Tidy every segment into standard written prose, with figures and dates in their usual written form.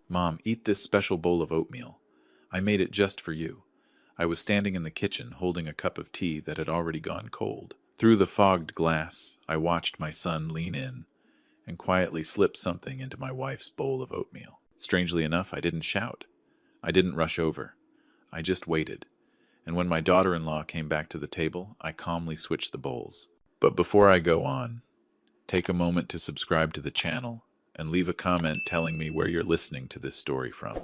"Mom, eat this special bowl of oatmeal. I made it just for you." I was standing in the kitchen holding a cup of tea that had already gone cold. Through the fogged glass, I watched my son lean in and quietly slip something into my wife's bowl of oatmeal. Strangely enough, I didn't shout. I didn't rush over. I just waited. And when my daughter-in-law came back to the table, I calmly switched the bowls. But before I go on, take a moment to subscribe to the channel and leave a comment telling me where you're listening to this story from.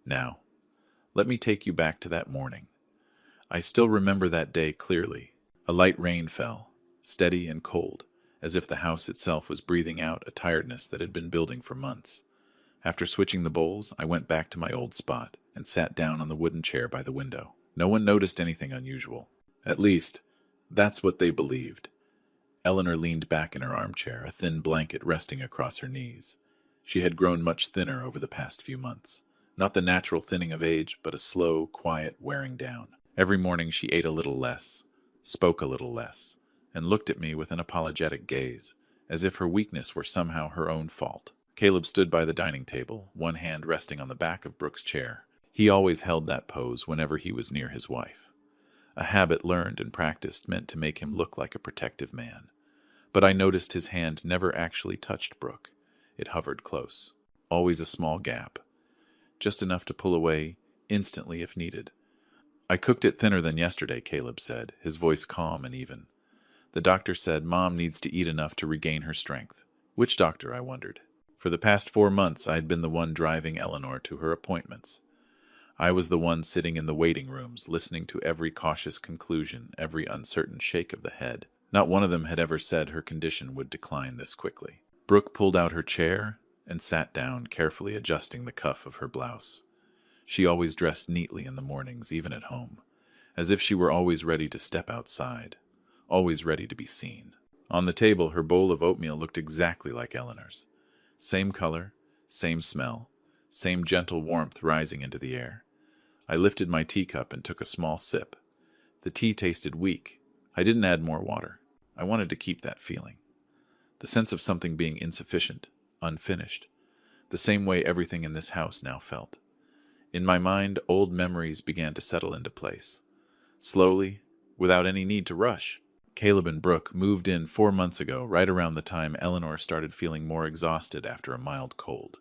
Now, let me take you back to that morning. I still remember that day clearly. A light rain fell, steady and cold, as if the house itself was breathing out a tiredness that had been building for months. After switching the bowls, I went back to my old spot and sat down on the wooden chair by the window. No one noticed anything unusual. At least, that's what they believed. Eleanor leaned back in her armchair, a thin blanket resting across her knees. She had grown much thinner over the past few months. Not the natural thinning of age, but a slow, quiet wearing down. Every morning she ate a little less, spoke a little less, and looked at me with an apologetic gaze, as if her weakness were somehow her own fault. Caleb stood by the dining table, one hand resting on the back of Brooke's chair. He always held that pose whenever he was near his wife. A habit learned and practiced meant to make him look like a protective man. But I noticed his hand never actually touched Brooke. It hovered close. Always a small gap. Just enough to pull away instantly if needed. "I cooked it thinner than yesterday," Caleb said, his voice calm and even. "The doctor said Mom needs to eat enough to regain her strength." Which doctor, I wondered. For the past 4 months, I had been the one driving Eleanor to her appointments. I was the one sitting in the waiting rooms, listening to every cautious conclusion, every uncertain shake of the head. Not one of them had ever said her condition would decline this quickly. Brooke pulled out her chair and sat down, carefully adjusting the cuff of her blouse. She always dressed neatly in the mornings, even at home, as if she were always ready to step outside, always ready to be seen. On the table, her bowl of oatmeal looked exactly like Eleanor's. Same color, same smell, same gentle warmth rising into the air. I lifted my teacup and took a small sip. The tea tasted weak. I didn't add more water. I wanted to keep that feeling. The sense of something being insufficient, unfinished. The same way everything in this house now felt. In my mind, old memories began to settle into place. Slowly, without any need to rush. Caleb and Brooke moved in 4 months ago, right around the time Eleanor started feeling more exhausted after a mild cold.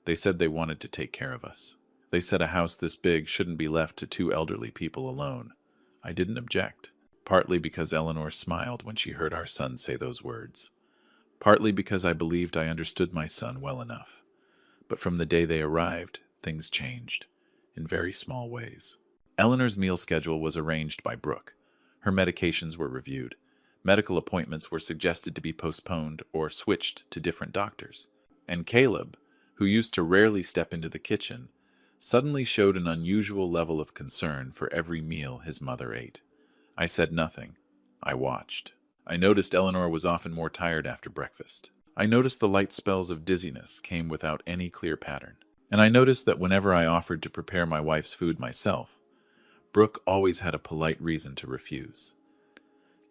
They said they wanted to take care of us. They said a house this big shouldn't be left to 2 elderly people alone. I didn't object, partly because Eleanor smiled when she heard our son say those words, partly because I believed I understood my son well enough. But from the day they arrived, things changed, in very small ways. Eleanor's meal schedule was arranged by Brooke. Her medications were reviewed. Medical appointments were suggested to be postponed or switched to different doctors. And Caleb, who used to rarely step into the kitchen, suddenly showed an unusual level of concern for every meal his mother ate. I said nothing. I watched. I noticed Eleanor was often more tired after breakfast. I noticed the light spells of dizziness came without any clear pattern. And I noticed that whenever I offered to prepare my wife's food myself, Brooke always had a polite reason to refuse.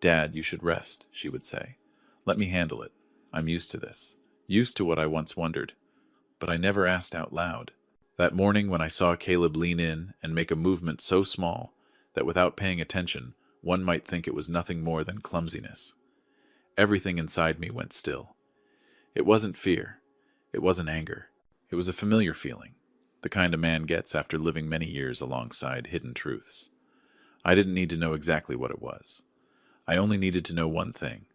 "Dad, you should rest," she would say. "Let me handle it. I'm used to this. Used to what I once wondered." But I never asked out loud. That morning when I saw Caleb lean in and make a movement so small that without paying attention, one might think it was nothing more than clumsiness, everything inside me went still. It wasn't fear. It wasn't anger. It was a familiar feeling, the kind a man gets after living many years alongside hidden truths. I didn't need to know exactly what it was. I only needed to know one thing.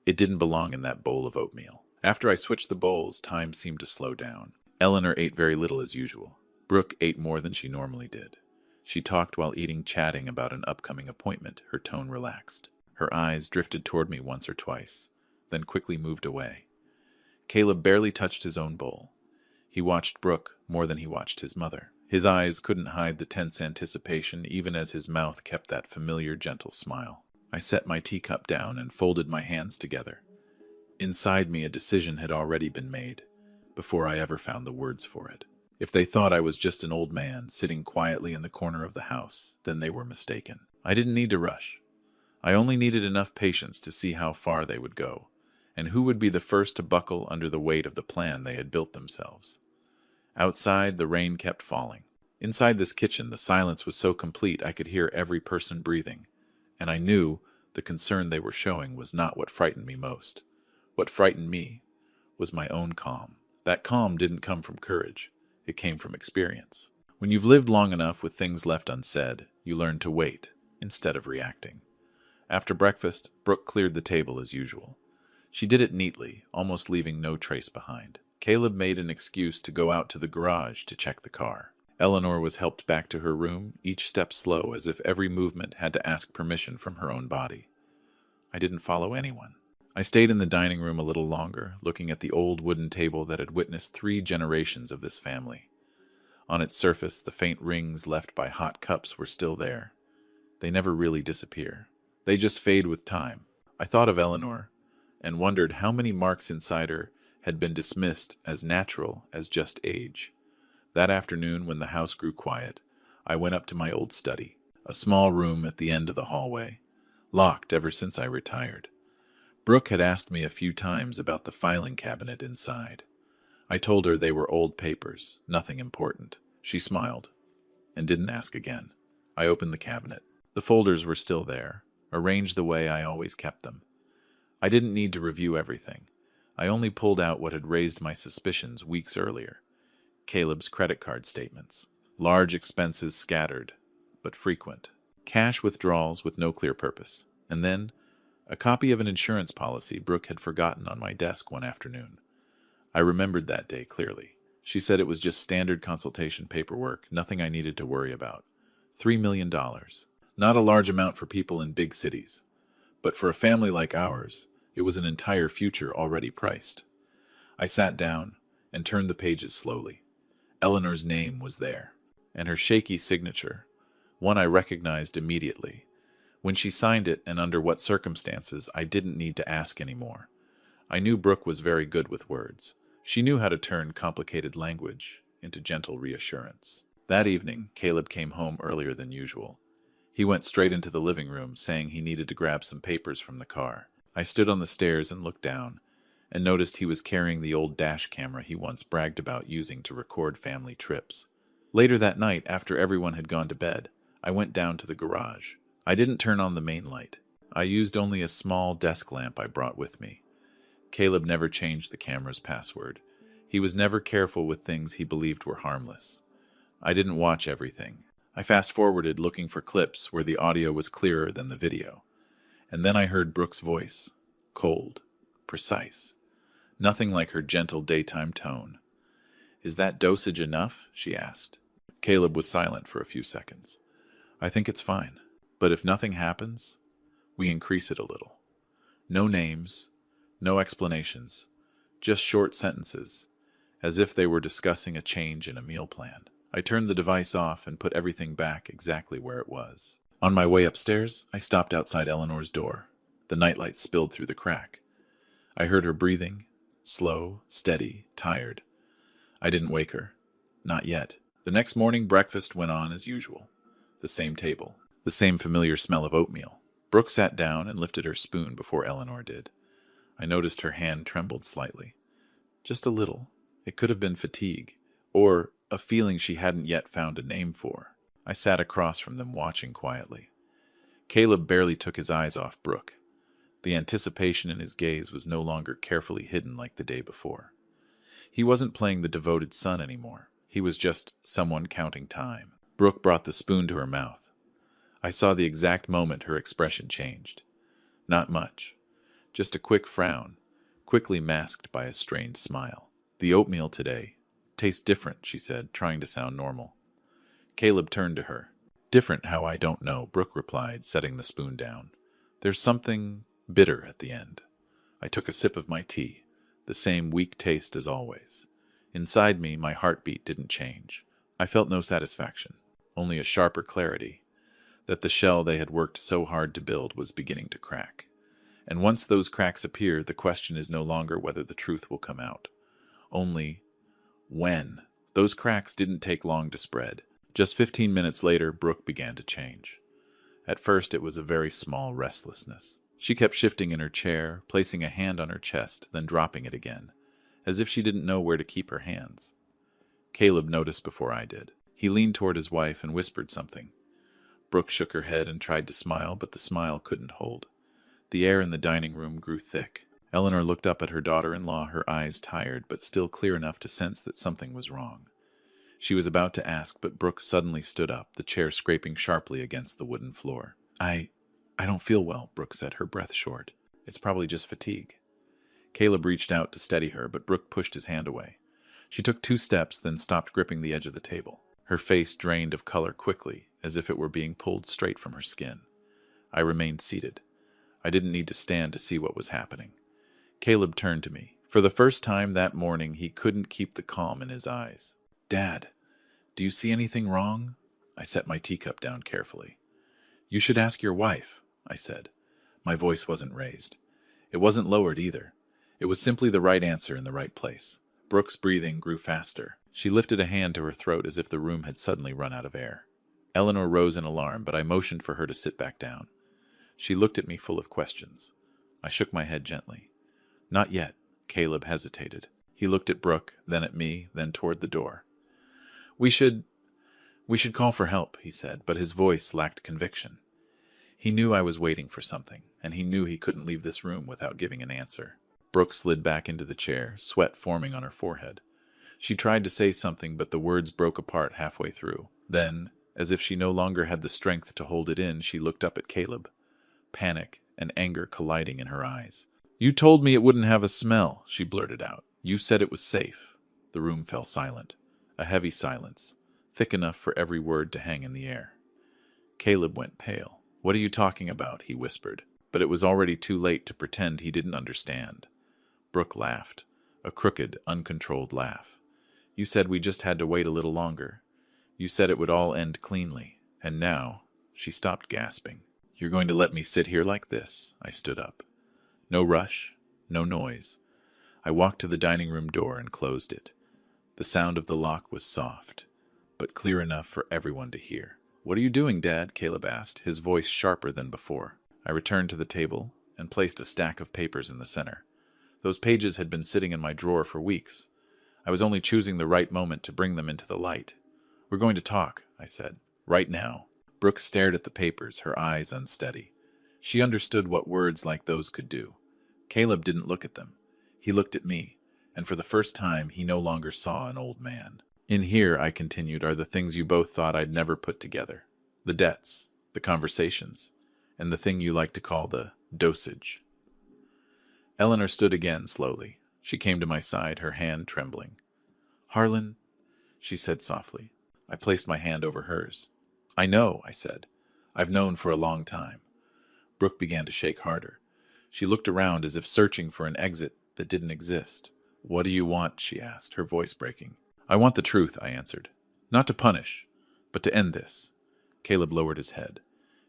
It didn't belong in that bowl of oatmeal. After I switched the bowls, time seemed to slow down. Eleanor ate very little as usual. Brooke ate more than she normally did. She talked while eating, chatting about an upcoming appointment, her tone relaxed. Her eyes drifted toward me once or twice, then quickly moved away. Caleb barely touched his own bowl. He watched Brooke more than he watched his mother. His eyes couldn't hide the tense anticipation even as his mouth kept that familiar, gentle smile. I set my teacup down and folded my hands together. Inside me, a decision had already been made, before I ever found the words for it. If they thought I was just an old man sitting quietly in the corner of the house, then they were mistaken. I didn't need to rush. I only needed enough patience to see how far they would go, and who would be the first to buckle under the weight of the plan they had built themselves. Outside, the rain kept falling. Inside this kitchen, the silence was so complete I could hear every person breathing, and I knew the concern they were showing was not what frightened me most. What frightened me was my own calm. That calm didn't come from courage. It came from experience. When you've lived long enough with things left unsaid, you learn to wait instead of reacting. After breakfast, Brooke cleared the table as usual. She did it neatly, almost leaving no trace behind. Caleb made an excuse to go out to the garage to check the car. Eleanor was helped back to her room, each step slow, as if every movement had to ask permission from her own body. I didn't follow anyone. I stayed in the dining room a little longer, looking at the old wooden table that had witnessed 3 generations of this family. On its surface, the faint rings left by hot cups were still there. They never really disappear. They just fade with time. I thought of Eleanor and wondered how many marks inside her had been dismissed as natural as just age. That afternoon, when the house grew quiet, I went up to my old study, a small room at the end of the hallway, locked ever since I retired. Brooke had asked me a few times about the filing cabinet inside. I told her they were old papers, nothing important. She smiled and didn't ask again. I opened the cabinet. The folders were still there, arranged the way I always kept them. I didn't need to review everything. I only pulled out what had raised my suspicions weeks earlier. Caleb's credit card statements. Large expenses scattered, but frequent. Cash withdrawals with no clear purpose. And then, a copy of an insurance policy Brooke had forgotten on my desk one afternoon. I remembered that day clearly. She said it was just standard consultation paperwork, nothing I needed to worry about. $3 million. Not a large amount for people in big cities. But for a family like ours, it was an entire future already priced. I sat down and turned the pages slowly. Eleanor's name was there, and her shaky signature, one I recognized immediately. When she signed it and under what circumstances, I didn't need to ask anymore. I knew Brooke was very good with words. She knew how to turn complicated language into gentle reassurance. That evening, Caleb came home earlier than usual. He went straight into the living room, saying he needed to grab some papers from the car. I stood on the stairs and looked down, and noticed he was carrying the old dash camera he once bragged about using to record family trips. Later that night, after everyone had gone to bed, I went down to the garage. I didn't turn on the main light. I used only a small desk lamp I brought with me. Caleb never changed the camera's password. He was never careful with things he believed were harmless. I didn't watch everything. I fast-forwarded looking for clips where the audio was clearer than the video. And then I heard Brooke's voice. Cold. Precise. Nothing like her gentle daytime tone. "Is that dosage enough?" she asked. Caleb was silent for a few seconds. "I think it's fine. But if nothing happens, we increase it a little. No names, no explanations, just short sentences, as if they were discussing a change in a meal plan." I turned the device off and put everything back exactly where it was. On my way upstairs, I stopped outside Eleanor's door. The nightlight spilled through the crack. I heard her breathing, slow, steady, tired. I didn't wake her. Not yet. The next morning, breakfast went on as usual. The same table. The same familiar smell of oatmeal. Brooke sat down and lifted her spoon before Eleanor did. I noticed her hand trembled slightly. Just a little. It could have been fatigue, or a feeling she hadn't yet found a name for. I sat across from them watching quietly. Caleb barely took his eyes off Brooke. The anticipation in his gaze was no longer carefully hidden like the day before. He wasn't playing the devoted son anymore. He was just someone counting time. Brooke brought the spoon to her mouth. I saw the exact moment her expression changed. Not much. Just a quick frown, quickly masked by a strained smile. "The oatmeal today tastes different," she said, trying to sound normal. Caleb turned to her. "Different how I don't know," Brooke replied, setting the spoon down. "There's something bitter at the end." I took a sip of my tea, the same weak taste as always. Inside me, my heartbeat didn't change. I felt no satisfaction, only a sharper clarity that the shell they had worked so hard to build was beginning to crack. And once those cracks appear, the question is no longer whether the truth will come out. Only when. Those cracks didn't take long to spread. Just 15 minutes later, Brooke began to change. At first, it was a very small restlessness. She kept shifting in her chair, placing a hand on her chest, then dropping it again, as if she didn't know where to keep her hands. Caleb noticed before I did. He leaned toward his wife and whispered something. Brooke shook her head and tried to smile, but the smile couldn't hold. The air in the dining room grew thick. Eleanor looked up at her daughter-in-law, her eyes tired, but still clear enough to sense that something was wrong. She was about to ask, but Brooke suddenly stood up, the chair scraping sharply against the wooden floor. I don't feel well, Brooke said, her breath short. It's probably just fatigue. Caleb reached out to steady her, but Brooke pushed his hand away. She took 2 steps, then stopped gripping the edge of the table. Her face drained of color quickly, as if it were being pulled straight from her skin. I remained seated. I didn't need to stand to see what was happening. Caleb turned to me. For the first time that morning, he couldn't keep the calm in his eyes. Dad, do you see anything wrong? I set my teacup down carefully. You should ask your wife, I said. My voice wasn't raised. It wasn't lowered either. It was simply the right answer in the right place. Brooke's breathing grew faster. She lifted a hand to her throat as if the room had suddenly run out of air. Eleanor rose in alarm, but I motioned for her to sit back down. She looked at me full of questions. I shook my head gently. Not yet. Caleb hesitated. He looked at Brooke, then at me, then toward the door. We should call for help, he said, but his voice lacked conviction. He knew I was waiting for something, and he knew he couldn't leave this room without giving an answer. Brooke slid back into the chair, sweat forming on her forehead. She tried to say something, but the words broke apart halfway through. Then, as if she no longer had the strength to hold it in, she looked up at Caleb. Panic and anger colliding in her eyes. You told me it wouldn't have a smell, she blurted out. You said it was safe. The room fell silent. A heavy silence, thick enough for every word to hang in the air. Caleb went pale. What are you talking about? He whispered, but it was already too late to pretend he didn't understand. Brooke laughed, a crooked, uncontrolled laugh. You said we just had to wait a little longer. You said it would all end cleanly, and now, she stopped gasping. You're going to let me sit here like this? I stood up. No rush, no noise. I walked to the dining room door and closed it. The sound of the lock was soft, but clear enough for everyone to hear. What are you doing, Dad? Caleb asked, his voice sharper than before. I returned to the table and placed a stack of papers in the center. Those pages had been sitting in my drawer for weeks. I was only choosing the right moment to bring them into the light. We're going to talk, I said. Right now. Brooke stared at the papers, her eyes unsteady. She understood what words like those could do. Caleb didn't look at them. He looked at me, and for the first time he no longer saw an old man. In here, I continued, are the things you both thought I'd never put together. The debts, the conversations, and the thing you like to call the dosage. Eleanor stood again slowly. She came to my side, her hand trembling. Harlan, she said softly. I placed my hand over hers. I know, I said. I've known for a long time. Brooke began to shake harder. She looked around as if searching for an exit that didn't exist. What do you want? She asked, her voice breaking. I want the truth, I answered. Not to punish, but to end this. Caleb lowered his head.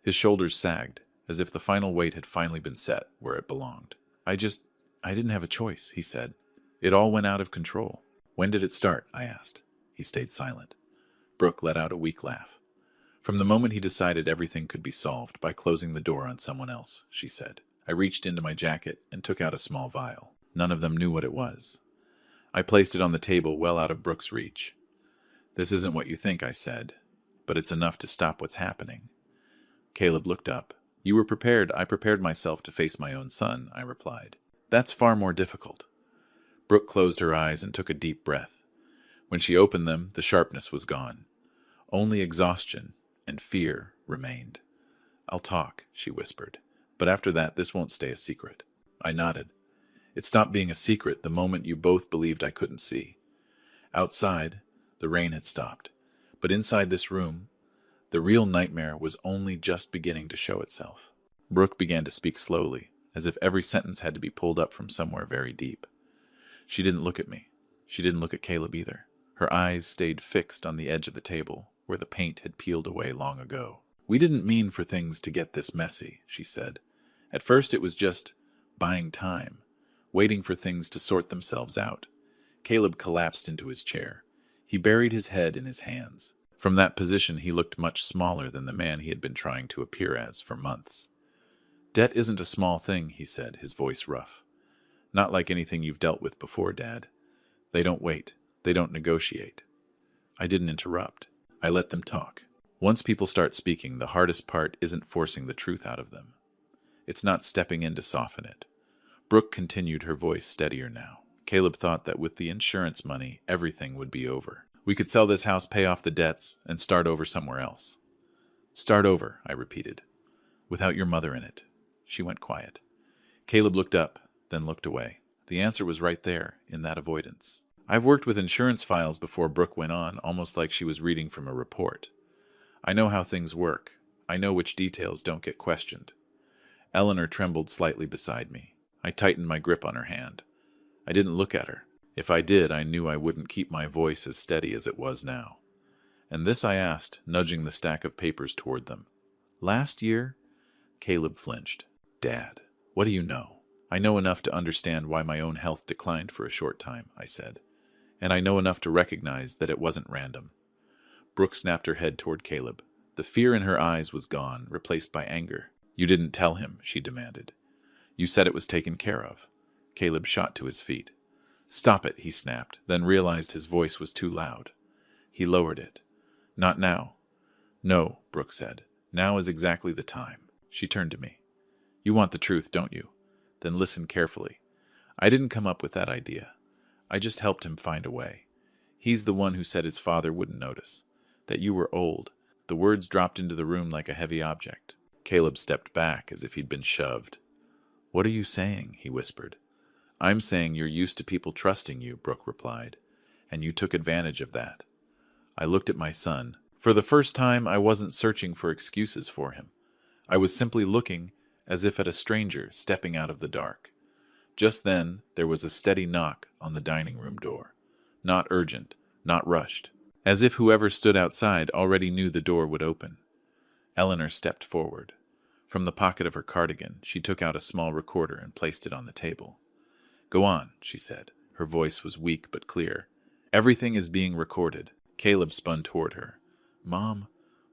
His shoulders sagged, as if the final weight had finally been set where it belonged. I didn't have a choice, he said. It all went out of control. When did it start? I asked. He stayed silent. Brooke let out a weak laugh. From the moment he decided everything could be solved by closing the door on someone else, she said. I reached into my jacket and took out a small vial. None of them knew what it was. I placed it on the table well out of Brooke's reach. This isn't what you think, I said, but it's enough to stop what's happening. Caleb looked up. You were prepared. I prepared myself to face my own son, I replied. That's far more difficult. Brooke closed her eyes and took a deep breath. When she opened them, the sharpness was gone. Only exhaustion and fear remained. I'll talk, she whispered. But after that, this won't stay a secret. I nodded. It stopped being a secret the moment you both believed I couldn't see. Outside, the rain had stopped. But inside this room, the real nightmare was only just beginning to show itself. Brooke began to speak slowly, as if every sentence had to be pulled up from somewhere very deep. She didn't look at me. She didn't look at Caleb either. Her eyes stayed fixed on the edge of the table, where the paint had peeled away long ago. We didn't mean for things to get this messy, she said. At first it was just buying time, waiting for things to sort themselves out. Caleb collapsed into his chair. He buried his head in his hands. From that position he looked much smaller than the man he had been trying to appear as for months. Debt isn't a small thing, he said, his voice rough. Not like anything you've dealt with before, Dad. They don't wait. They don't negotiate. I didn't interrupt. I let them talk. Once people start speaking, the hardest part isn't forcing the truth out of them. It's not stepping in to soften it. Brooke continued, her voice steadier now. Caleb thought that with the insurance money, everything would be over. We could sell this house, pay off the debts, and start over somewhere else. Start over, I repeated. Without your mother in it. She went quiet. Caleb looked up, then looked away. The answer was right there, in that avoidance. I've worked with insurance files before, Brooke went on, almost like she was reading from a report. I know how things work. I know which details don't get questioned. Eleanor trembled slightly beside me. I tightened my grip on her hand. I didn't look at her. If I did, I knew I wouldn't keep my voice as steady as it was now. And this I asked, nudging the stack of papers toward them. Last year? Caleb flinched. Dad, what do you know? I know enough to understand why my own health declined for a short time, I said. And I know enough to recognize that it wasn't random. Brooke snapped her head toward Caleb. The fear in her eyes was gone, replaced by anger. You didn't tell him, she demanded. You said it was taken care of. Caleb shot to his feet. Stop it, he snapped, then realized his voice was too loud. He lowered it. Not now. No, Brooke said. Now is exactly the time. She turned to me. You want the truth, don't you? Then listen carefully. I didn't come up with that idea. I just helped him find a way. He's the one who said his father wouldn't notice. That you were old. The words dropped into the room like a heavy object. Caleb stepped back as if he'd been shoved. What are you saying? He whispered. I'm saying you're used to people trusting you, Brooke replied, and you took advantage of that. I looked at my son. For the first time, I wasn't searching for excuses for him. I was simply looking as if at a stranger stepping out of the dark. Just then, there was a steady knock on the dining room door. Not urgent, not rushed, as if whoever stood outside already knew the door would open. Eleanor stepped forward. From the pocket of her cardigan, she took out a small recorder and placed it on the table. Go on, she said. Her voice was weak but clear. Everything is being recorded. Caleb spun toward her. Mom,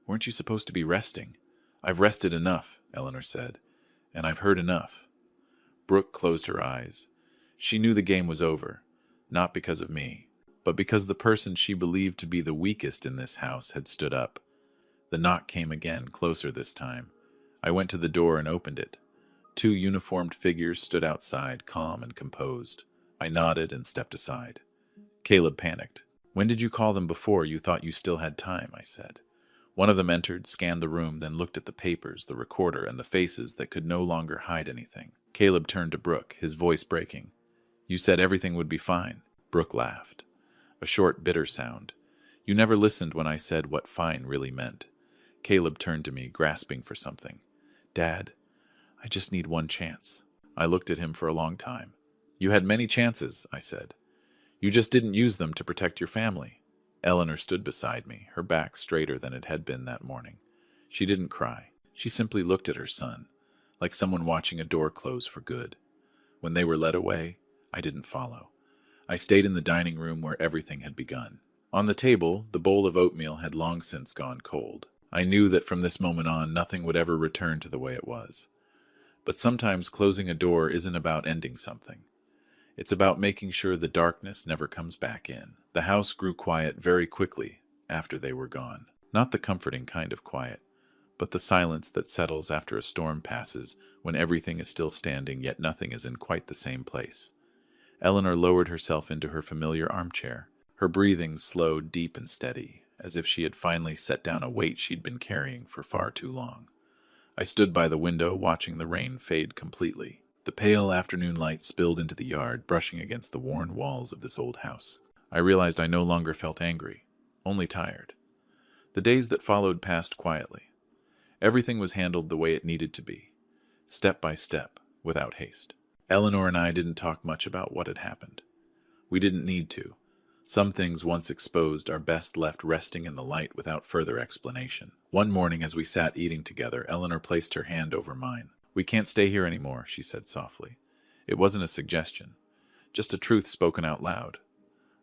weren't you supposed to be resting? I've rested enough, Eleanor said, and I've heard enough. Brooke closed her eyes. She knew the game was over, not because of me, but because the person she believed to be the weakest in this house had stood up. The knock came again, closer this time. I went to the door and opened it. 2 uniformed figures stood outside, calm and composed. I nodded and stepped aside. Caleb panicked. When did you call them before you thought you still had time? I said. One of them entered, scanned the room, then looked at the papers, the recorder, and the faces that could no longer hide anything. Caleb turned to Brooke, his voice breaking. You said everything would be fine. Brooke laughed. A short, bitter sound. You never listened when I said what fine really meant. Caleb turned to me, grasping for something. Dad, I just need one chance. I looked at him for a long time. You had many chances, I said. You just didn't use them to protect your family. Eleanor stood beside me, her back straighter than it had been that morning. She didn't cry. She simply looked at her son, like someone watching a door close for good. When they were led away, I didn't follow. I stayed in the dining room where everything had begun. On the table, the bowl of oatmeal had long since gone cold. I knew that from this moment on, nothing would ever return to the way it was. But sometimes closing a door isn't about ending something. It's about making sure the darkness never comes back in. The house grew quiet very quickly after they were gone. Not the comforting kind of quiet, but the silence that settles after a storm passes, when everything is still standing, yet nothing is in quite the same place. Eleanor lowered herself into her familiar armchair. Her breathing slowed, deep and steady, as if she had finally set down a weight she'd been carrying for far too long. I stood by the window, watching the rain fade completely. The pale afternoon light spilled into the yard, brushing against the worn walls of this old house. I realized I no longer felt angry, only tired. The days that followed passed quietly. Everything was handled the way it needed to be, step by step, without haste. Eleanor and I didn't talk much about what had happened. We didn't need to. Some things once exposed are best left resting in the light without further explanation. One morning as we sat eating together, Eleanor placed her hand over mine. We can't stay here anymore, she said softly. It wasn't a suggestion, just a truth spoken out loud.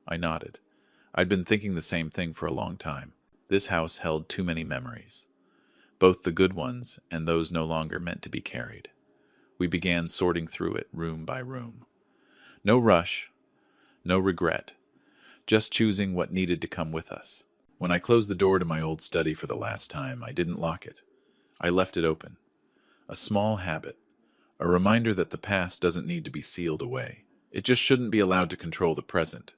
I nodded. I'd been thinking the same thing for a long time. This house held too many memories, both the good ones and those no longer meant to be carried. We began sorting through it room by room. No rush, no regret, just choosing what needed to come with us. When I closed the door to my old study for the last time, I didn't lock it. I left it open. A small habit. A reminder that the past doesn't need to be sealed away. It just shouldn't be allowed to control the present.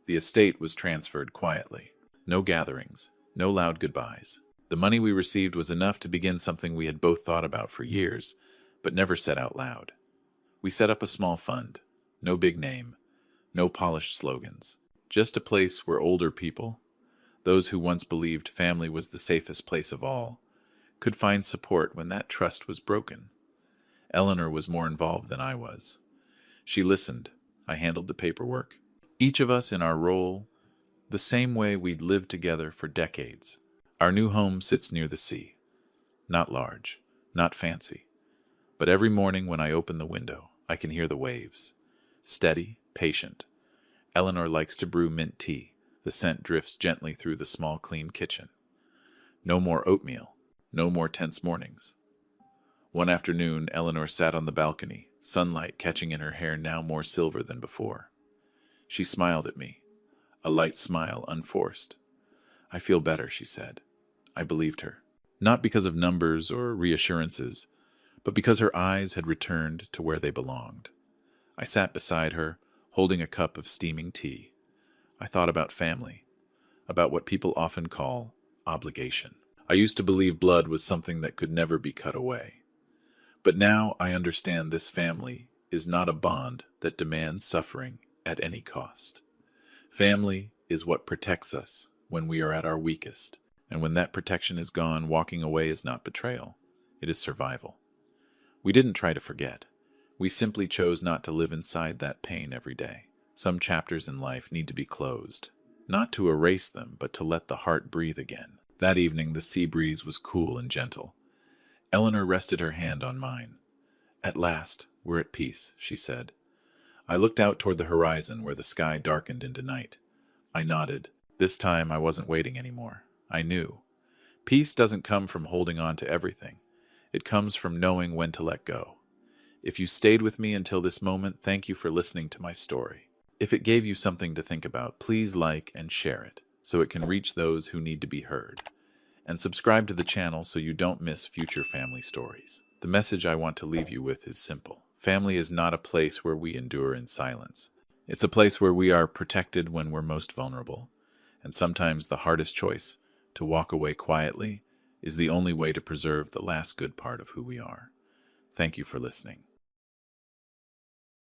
The estate was transferred quietly. No gatherings. No loud goodbyes. The money we received was enough to begin something we had both thought about for years, but never said out loud. We set up a small fund. No big name. No polished slogans. Just a place where older people, those who once believed family was the safest place of all, could find support when that trust was broken. Eleanor was more involved than I was. She listened. I handled the paperwork. Each of us in our role, the same way we'd lived together for decades. Our new home sits near the sea. Not large, not fancy. But every morning when I open the window, I can hear the waves. Steady, patient. Eleanor likes to brew mint tea. The scent drifts gently through the small, clean kitchen. No more oatmeal. No more tense mornings. One afternoon, Eleanor sat on the balcony, sunlight catching in her hair now more silver than before. She smiled at me, a light smile, unforced. "I feel better," she said. I believed her. Not because of numbers or reassurances, but because her eyes had returned to where they belonged. I sat beside her, holding a cup of steaming tea. I thought about family, about what people often call obligation. I used to believe blood was something that could never be cut away. But now I understand this family is not a bond that demands suffering at any cost. Family is what protects us when we are at our weakest, and when that protection is gone, walking away is not betrayal, it is survival. We didn't try to forget. We simply chose not to live inside that pain every day. Some chapters in life need to be closed, not to erase them, but to let the heart breathe again. That evening, the sea breeze was cool and gentle. Eleanor rested her hand on mine. "At last, we're at peace," she said. I looked out toward the horizon where the sky darkened into night. I nodded. This time I wasn't waiting anymore. I knew. Peace doesn't come from holding on to everything. It comes from knowing when to let go. If you stayed with me until this moment, thank you for listening to my story. If it gave you something to think about, please like and share it so it can reach those who need to be heard. And subscribe to the channel so you don't miss future family stories. The message I want to leave you with is simple. Family is not a place where we endure in silence. It's a place where we are protected when we're most vulnerable. And sometimes the hardest choice, to walk away quietly, is the only way to preserve the last good part of who we are. Thank you for listening.